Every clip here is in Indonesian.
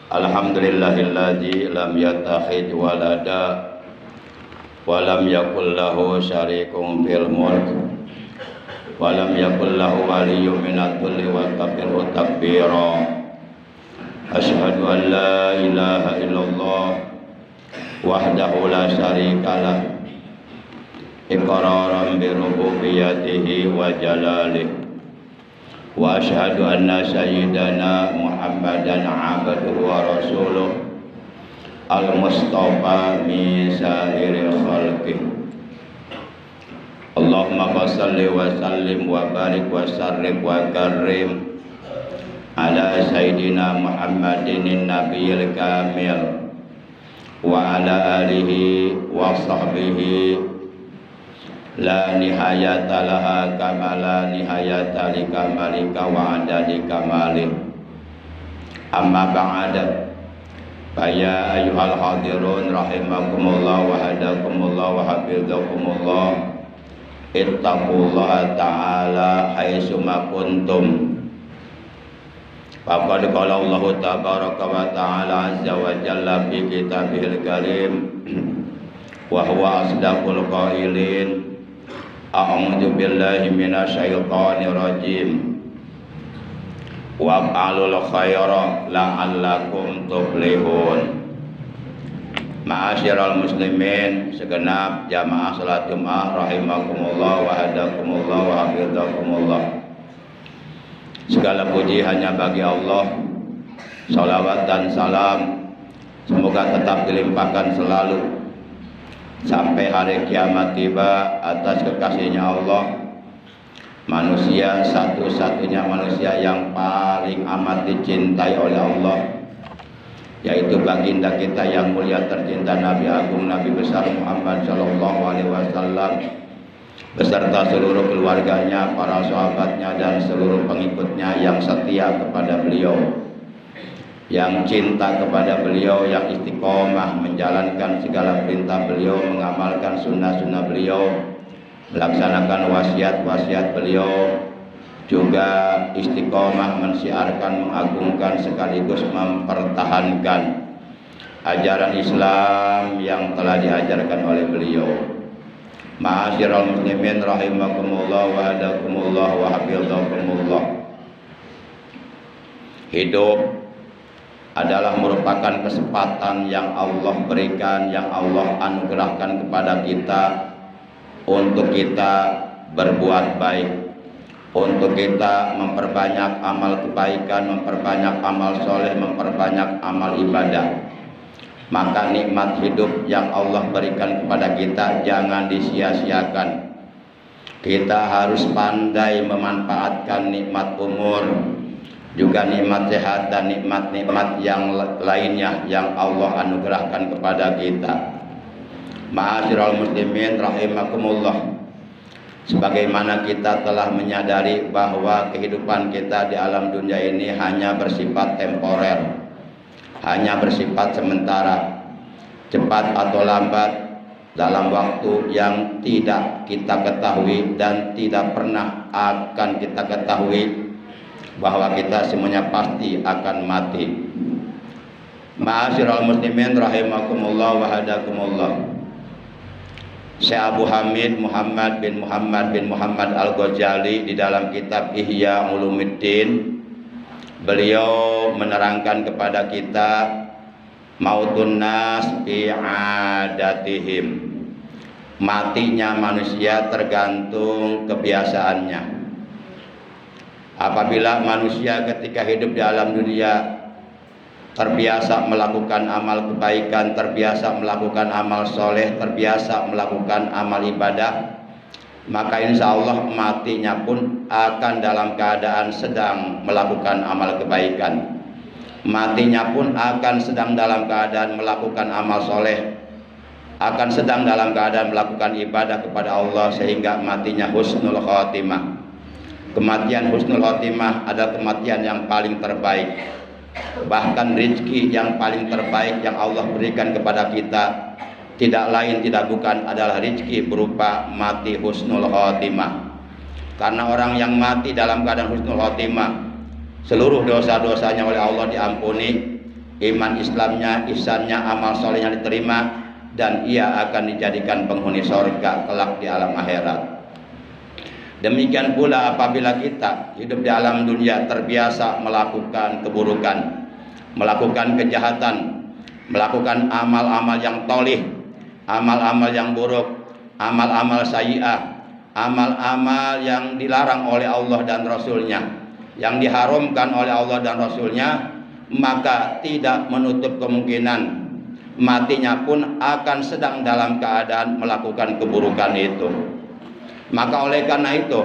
Alhamdulillahilladzi lam yattakhidh walada wa lam yakul lahu syarikun fil mulk wa lam yakul lahu waliyyun minadh dhulli wa kabbirhu takbira. Asyhadu an la ilaha illallah wahdahu la syarika lah iqraran bi rububiyyatihi wa jalalihi. Wa asyhadu anna sayyidana Muhammadan abduhu wa rasuluh al-mustafa min sa'iril khalqi. Allahumma shalli wa sallim wa barik wa sarrif wa karim ala sayyidina Muhammadin nabiyil kamil wa ala alihi wa sahbihi la nihayata laha kama la nihayata li kamalika wa adadi kamalih. Amma ba'da, faya ayyuhal hadirun rahimakumullah wa hadakumullah wa hafizakumullah, ittaqullaha ta'ala haitsuma kuntum. Faqad qala Allah tabaraka wa ta'ala azza wa jalla fi kitabihil karim wa huwa asdaqul qailin. A'udzu billahi minasyaitonir rajim. Wa'alul khaira la'allakum tuflihun. Ma'asyiral muslimin, segenap jamaah salat Jumat rahimakumullah wa hadakumullah wa hafizakumullah. Segala puji hanya bagi Allah. Salawat dan salam semoga tetap dilimpahkan selalu sampai hari kiamat tiba atas kekasihnya Allah, manusia satu-satunya manusia yang paling amat dicintai oleh Allah, yaitu baginda kita yang mulia tercinta Nabi Agung Nabi besar Muhammad sallallahu alaihi wasallam beserta seluruh keluarganya, para sahabatnya dan seluruh pengikutnya yang setia kepada beliau, yang cinta kepada beliau, yang istiqomah menjalankan segala perintah beliau, mengamalkan sunnah-sunnah beliau, melaksanakan wasiat-wasiat beliau, juga istiqomah mensiarkan, mengagungkan sekaligus mempertahankan ajaran Islam yang telah diajarkan oleh beliau. Ma'asyiral muslimin rahimakumullah wa hadakumullah wa hafizakumullah. Hidup adalah merupakan kesempatan yang Allah berikan, yang Allah anugerahkan kepada kita untuk kita berbuat baik, untuk kita memperbanyak amal kebaikan, memperbanyak amal soleh, memperbanyak amal ibadah. Maka nikmat hidup yang Allah berikan kepada kita jangan disia-siakan. Kita harus pandai memanfaatkan nikmat umur, juga nikmat sehat dan nikmat-nikmat yang lainnya yang Allah anugerahkan kepada kita. Ma'asyiral muslimin rahimakumullah. Sebagaimana kita telah menyadari bahwa kehidupan kita di alam dunia ini hanya bersifat temporer, hanya bersifat sementara, cepat atau lambat, dalam waktu yang tidak kita ketahui dan tidak pernah akan kita ketahui, bahwa kita semuanya pasti akan mati. Ma'asyiral muslimin rahimakumullah wa hadakumullah. Syekh Abu Hamid Muhammad bin Muhammad Al-Ghazali di dalam kitab Ihya Ulumuddin, beliau menerangkan kepada kita mautun nas fi adatihim. Matinya manusia tergantung kebiasaannya. Apabila manusia ketika hidup di alam dunia terbiasa melakukan amal kebaikan, terbiasa melakukan amal soleh, terbiasa melakukan amal ibadah, maka insya Allah matinya pun akan dalam keadaan sedang melakukan amal kebaikan. Matinya pun akan sedang dalam keadaan melakukan amal soleh, akan sedang dalam keadaan melakukan ibadah kepada Allah, sehingga matinya husnul khotimah. Kematian husnul khotimah adalah kematian yang paling terbaik. Bahkan rezeki yang paling terbaik yang Allah berikan kepada kita tidak lain tidak bukan adalah rezeki berupa mati husnul khotimah. Karena orang yang mati dalam keadaan husnul khotimah, seluruh dosa-dosanya oleh Allah diampuni, iman Islamnya, ihsannya, amal solehnya diterima, dan ia akan dijadikan penghuni surga kelak di alam akhirat. Demikian pula apabila kita hidup di alam dunia terbiasa melakukan keburukan, melakukan kejahatan, melakukan amal-amal yang tolih, amal-amal yang buruk, amal-amal sayyi'ah, amal-amal yang dilarang oleh Allah dan Rasulnya, yang diharamkan oleh Allah dan Rasulnya, maka tidak menutup kemungkinan matinya pun akan sedang dalam keadaan melakukan keburukan itu. Maka oleh karena itu,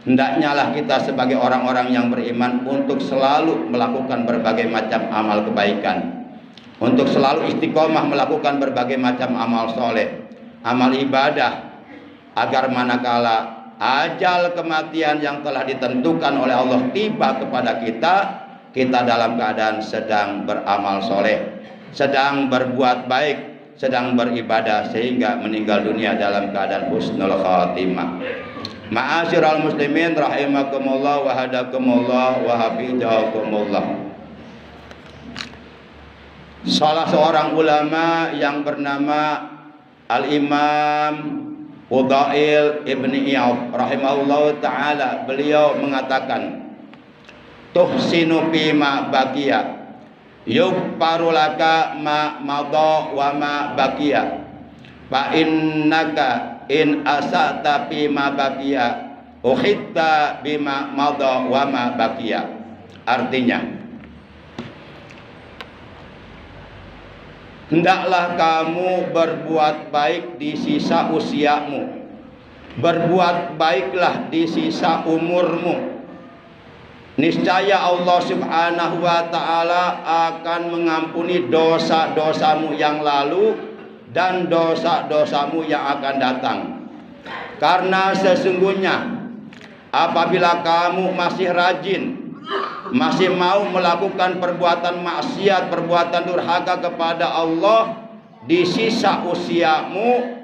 hendaknya lah kita sebagai orang-orang yang beriman untuk selalu melakukan berbagai macam amal kebaikan, untuk selalu istiqomah melakukan berbagai macam amal soleh, amal ibadah, agar manakala ajal kematian yang telah ditentukan oleh Allah tiba kepada kita, kita dalam keadaan sedang beramal soleh, sedang berbuat baik, sedang beribadah, sehingga meninggal dunia dalam keadaan husnul khatimah. Ma'asyiral muslimin rahimakumullah wa hadakumullah wa hafizakumullah. Salah seorang ulama yang bernama Al-Imam Fudail Ibni Iyad rahimahullah ta'ala, beliau mengatakan, tuhsinu fima baqiya yugfaru laka ma madha wa ma baqiya fa innaka in asata fima baqiya ukhitta bima madha wa ma baqiya. Artinya, hendaklah kamu berbuat baik di sisa usiamu, berbuat baiklah di sisa umurmu. Niscaya Allah subhanahu wa ta'ala akan mengampuni dosa-dosamu yang lalu dan dosa-dosamu yang akan datang. Karena sesungguhnya apabila kamu masih rajin, masih mau melakukan perbuatan maksiat, perbuatan durhaka kepada Allah di sisa usiamu,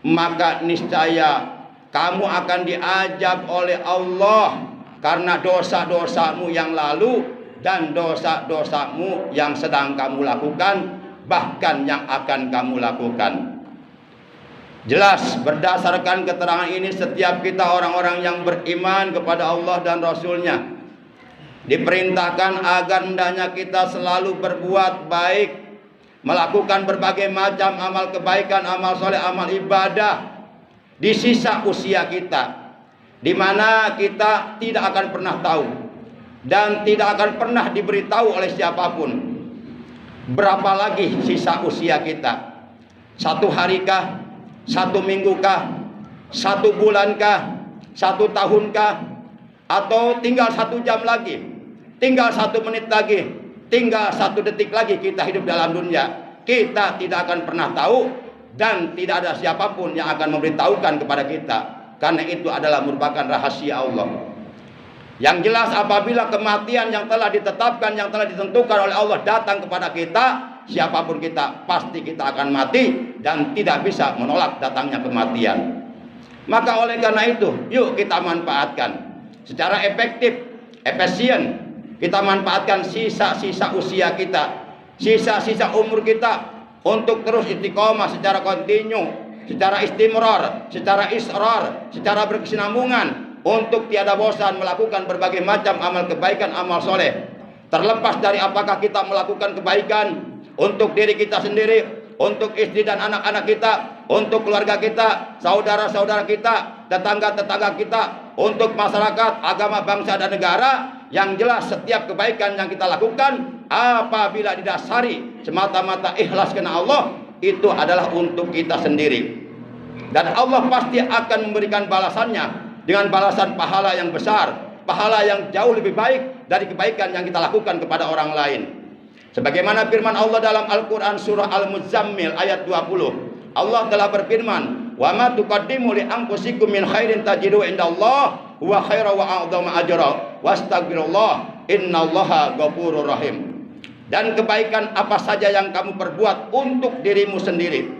maka niscaya kamu akan diazab oleh Allah karena dosa-dosamu yang lalu dan dosa-dosamu yang sedang kamu lakukan, bahkan yang akan kamu lakukan. Jelas berdasarkan keterangan ini, setiap kita orang-orang yang beriman kepada Allah dan Rasulnya diperintahkan agar hendaknya kita selalu berbuat baik, melakukan berbagai macam amal kebaikan, amal soleh, amal ibadah di sisa usia kita, di mana kita tidak akan pernah tahu dan tidak akan pernah diberitahu oleh siapapun berapa lagi sisa usia kita. 1 harikah, 1 minggukah, 1 bulankah, 1 tahunkah, atau tinggal 1 jam lagi, tinggal 1 menit lagi, tinggal 1 detik lagi kita hidup dalam dunia. Kita tidak akan pernah tahu dan tidak ada siapapun yang akan memberitahukan kepada kita, karena itu adalah merupakan rahasia Allah. Yang jelas apabila kematian yang telah ditetapkan, yang telah ditentukan oleh Allah datang kepada kita, siapapun kita, pasti kita akan mati dan tidak bisa menolak datangnya kematian. Maka oleh karena itu, yuk kita manfaatkan secara efektif, efisien. Kita manfaatkan sisa-sisa usia kita, sisa-sisa umur kita untuk terus istiqomah secara kontinu, secara istimrar, secara israr, secara berkesinambungan, untuk tiada bosan melakukan berbagai macam amal kebaikan, amal soleh. Terlepas dari apakah kita melakukan kebaikan untuk diri kita sendiri, untuk istri dan anak-anak kita, untuk keluarga kita, saudara-saudara kita, tetangga-tetangga kita, untuk masyarakat, agama, bangsa dan negara. Yang jelas setiap kebaikan yang kita lakukan apabila didasari semata-mata ikhlas karena Allah, itu adalah untuk kita sendiri. Dan Allah pasti akan memberikan balasannya dengan balasan pahala yang besar, pahala yang jauh lebih baik dari kebaikan yang kita lakukan kepada orang lain. Sebagaimana firman Allah dalam Al-Quran surah Al-Muzammil ayat 20, Allah telah berfirman, "Wa ma tuqaddimu li anfusikum min khairin tajidu indallah huwa khairan wa a'dhamu ajra wastaghfirullah innallaha ghafurur rahim." Dan kebaikan apa saja yang kamu perbuat untuk dirimu sendiri,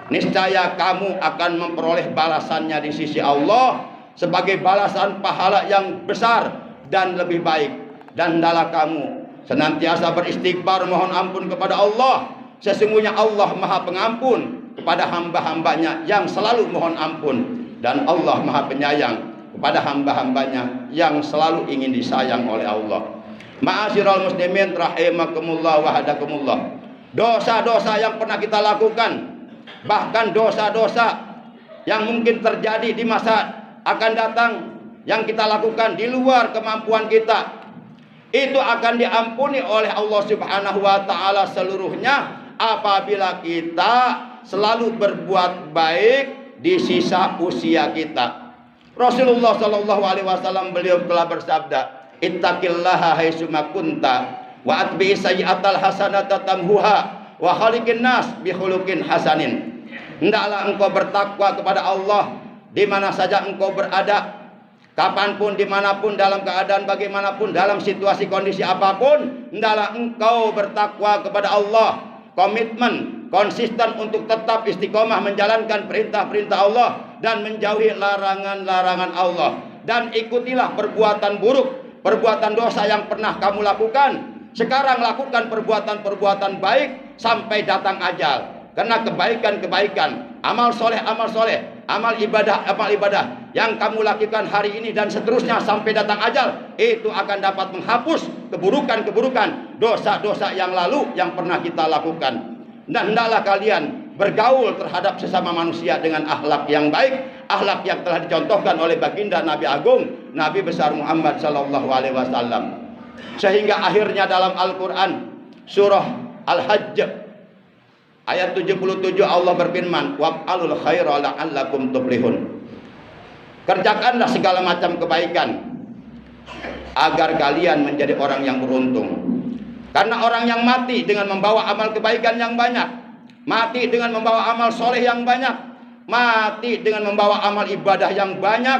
niscaya kamu akan memperoleh balasannya di sisi Allah sebagai balasan pahala yang besar dan lebih baik. Dan hendaklah kamu senantiasa beristighfar, mohon ampun kepada Allah. Sesungguhnya Allah Maha Pengampun kepada hamba-hambanya yang selalu mohon ampun, dan Allah Maha Penyayang kepada hamba-hambanya yang selalu ingin disayang oleh Allah. Ma'asyiral muslimin rahimakumullah wa hadakumullah. Dosa-dosa yang pernah kita lakukan, bahkan dosa-dosa yang mungkin terjadi di masa akan datang yang kita lakukan di luar kemampuan kita, itu akan diampuni oleh Allah Subhanahu wa taala seluruhnya apabila kita selalu berbuat baik di sisa usia kita. Rasulullah sallallahu alaihi wasallam beliau telah bersabda, "Ittaqillaha haitsuma kunta wa atbi'is sayyi'atal hasanata tamhuha wa khaliqin nas bi khuluqin hasanin." Hendaklah engkau bertakwa kepada Allah di mana saja engkau berada, kapanpun, dimanapun, dalam keadaan bagaimanapun, dalam situasi kondisi apapun. Hendaklah engkau bertakwa kepada Allah, komitmen, konsisten untuk tetap istiqomah menjalankan perintah-perintah Allah dan menjauhi larangan-larangan Allah. Dan ikutilah perbuatan buruk, perbuatan dosa yang pernah kamu lakukan. Sekarang lakukan perbuatan-perbuatan baik sampai datang ajal. Karena kebaikan-kebaikan, amal soleh, amal ibadah yang kamu lakukan hari ini dan seterusnya sampai datang ajal, itu akan dapat menghapus keburukan-keburukan, dosa-dosa yang lalu yang pernah kita lakukan. Dan hendaklah kalian bergaul terhadap sesama manusia dengan akhlak yang baik, akhlak yang telah dicontohkan oleh baginda Nabi Agung, Nabi besar Muhammad sallallahu alaihi wasallam. Sehingga akhirnya dalam Al-Quran surah Al-Hajj ayat 77 Allah berfirman, "Wa'alul khaira la'allakum tuflihun." Kerjakanlah segala macam kebaikan agar kalian menjadi orang yang beruntung. Karena orang yang mati dengan membawa amal kebaikan yang banyak, mati dengan membawa amal soleh yang banyak, mati dengan membawa amal ibadah yang banyak,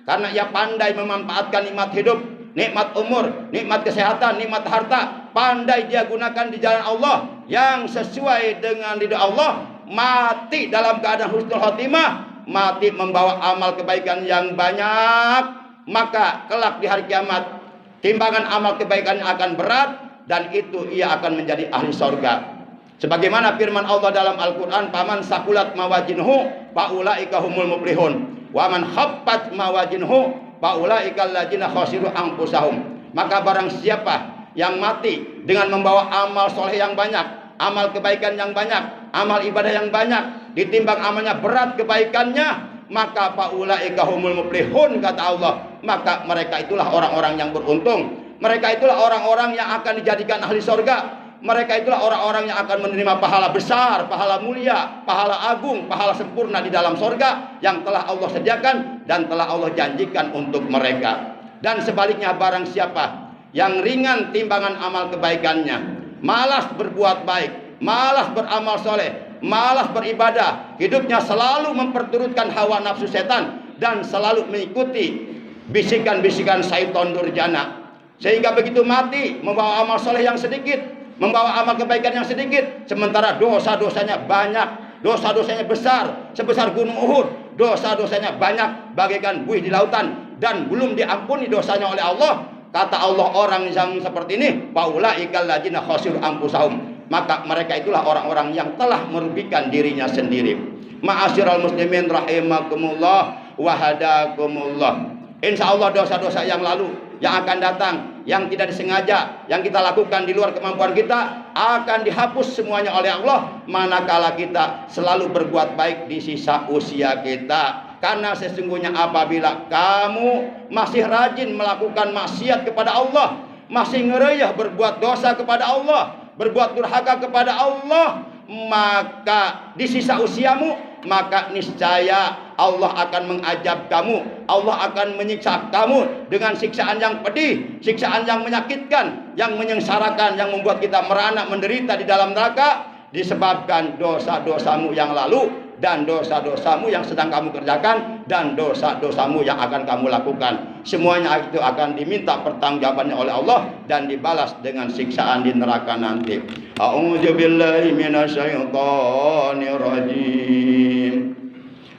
karena ia pandai memanfaatkan nikmat hidup, nikmat umur, nikmat kesehatan, nikmat harta, pandai dia gunakan di jalan Allah yang sesuai dengan ridha Allah, mati dalam keadaan husnul khotimah, mati membawa amal kebaikan yang banyak, maka kelak di hari kiamat timbangan amal kebaikannya akan berat, dan itu ia akan menjadi ahli sorga. Sebagaimana firman Allah dalam Al-Quran, "Paman sakulat mawajinhu faulaika humul muflihun wa man khaffat mawajinhu faulaika alladzina khasiru anfusahum." Maka barang siapa yang mati dengan membawa amal soleh yang banyak, amal kebaikan yang banyak, amal ibadah yang banyak, ditimbang amalnya berat kebaikannya, maka faulaika humul muflihun, kata Allah, maka mereka itulah orang-orang yang beruntung. Mereka itulah orang-orang yang akan dijadikan ahli sorga. Mereka itulah orang-orang yang akan menerima pahala besar, pahala mulia, pahala agung, pahala sempurna di dalam sorga yang telah Allah sediakan dan telah Allah janjikan untuk mereka. Dan sebaliknya barang siapa yang ringan timbangan amal kebaikannya, malas berbuat baik, malas beramal soleh, malas beribadah, hidupnya selalu memperturutkan hawa nafsu setan dan selalu mengikuti bisikan-bisikan syaitan durjana, sehingga begitu mati membawa amal soleh yang sedikit, membawa amal kebaikan yang sedikit, sementara dosa-dosanya banyak, dosa-dosanya besar sebesar gunung Uhud, dosa-dosanya banyak bagaikan buih di lautan, dan belum diampuni dosanya oleh Allah. Kata Allah, orang yang seperti ini, faulaikal ladzina khasiru anfusahum, maka mereka itulah orang-orang yang telah merugikan dirinya sendiri. Ma'asyiral muslimin rahimakumullah wa hadakumullah. Insya Allah dosa-dosa yang lalu yang akan datang, yang tidak disengaja, yang kita lakukan di luar kemampuan kita, akan dihapus semuanya oleh Allah manakala kita selalu berbuat baik di sisa usia kita. Karena sesungguhnya apabila kamu masih rajin melakukan maksiat kepada Allah, masih ngereyah berbuat dosa kepada Allah, berbuat durhaka kepada Allah, maka di sisa usiamu, maka niscaya Allah akan mengazab kamu, Allah akan menyiksa kamu dengan siksaan yang pedih, siksaan yang menyakitkan, yang menyengsarakan, yang membuat kita merana menderita di dalam neraka disebabkan dosa-dosamu yang lalu dan dosa-dosamu yang sedang kamu kerjakan dan dosa-dosamu yang akan kamu lakukan. Semuanya itu akan diminta pertanggungjawabannya oleh Allah dan dibalas dengan siksaan di neraka nanti. A'udzubillahi minasyaitonir rajim.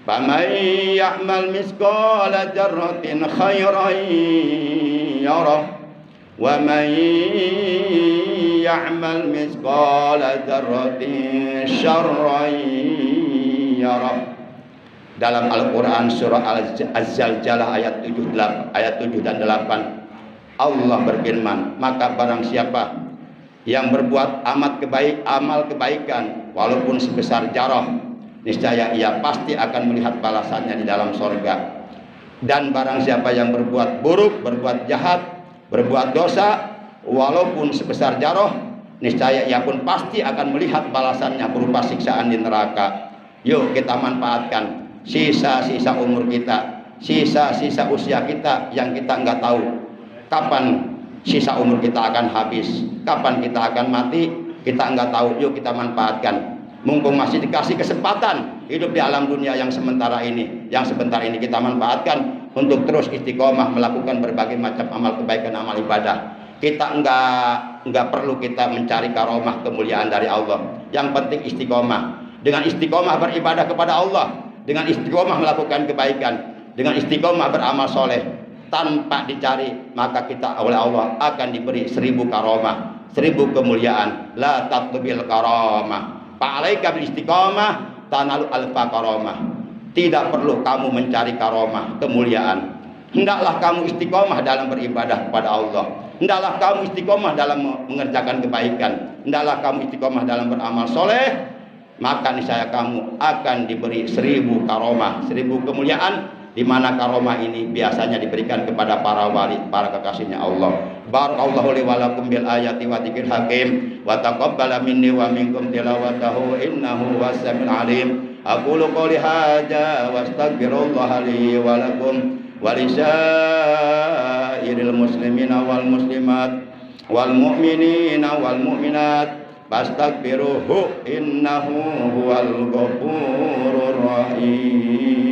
Faman ya'mal misqala dzarratin khairan yarah wa man ya'mal misqala dzarratin syarran yarah. Dalam Al-Quran surah Az-Zalzalah ayat 7 dan 8 Allah berfirman, maka barang siapa yang berbuat amal kebaikan walaupun sebesar jarah, niscaya ia pasti akan melihat balasannya di dalam sorga. Dan barang siapa yang berbuat buruk, berbuat jahat, berbuat dosa walaupun sebesar jarah, niscaya ia pun pasti akan melihat balasannya berupa siksaan di neraka. Yuk kita manfaatkan sisa-sisa umur kita, sisa-sisa usia kita yang kita nggak tahu kapan sisa umur kita akan habis, kapan kita akan mati, kita nggak tahu. Yuk kita manfaatkan, mumpung masih dikasih kesempatan hidup di alam dunia yang sementara ini, kita manfaatkan untuk terus istiqomah melakukan berbagai macam amal kebaikan, amal ibadah. Kita nggak perlu kita mencari karomah kemuliaan dari Allah, yang penting istiqomah. Dengan istiqomah beribadah kepada Allah, dengan istiqomah melakukan kebaikan, dengan istiqomah beramal soleh tanpa dicari, maka kita oleh Allah akan diberi 1000 karomah, 1000 kemuliaan. La tatlubil karomah fa'alaika bil istiqomah tanalu alfa karomah. Tidak perlu kamu mencari karomah, kemuliaan. Hendaklah kamu istiqomah dalam beribadah kepada Allah, hendaklah kamu istiqomah dalam mengerjakan kebaikan, hendaklah kamu istiqomah dalam beramal soleh, maka niscaya kamu akan diberi 1000 karomah, 1000 kemuliaan, di mana karomah ini biasanya diberikan kepada para wali, para kekasihnya Allah. Barakallahu li wa lakum bil ayati wa dzikril hakim wa taqabbala minni wa minkum tilawatahu innahu was-sami'ul alim. Aqulu qouli hadza wa astaghfirullaha li wa lakum wa lisairil muslimina wal muslimat wal mu'minina wal mu'minat fastaghfiruhu innahu huwal ghafurur rahim.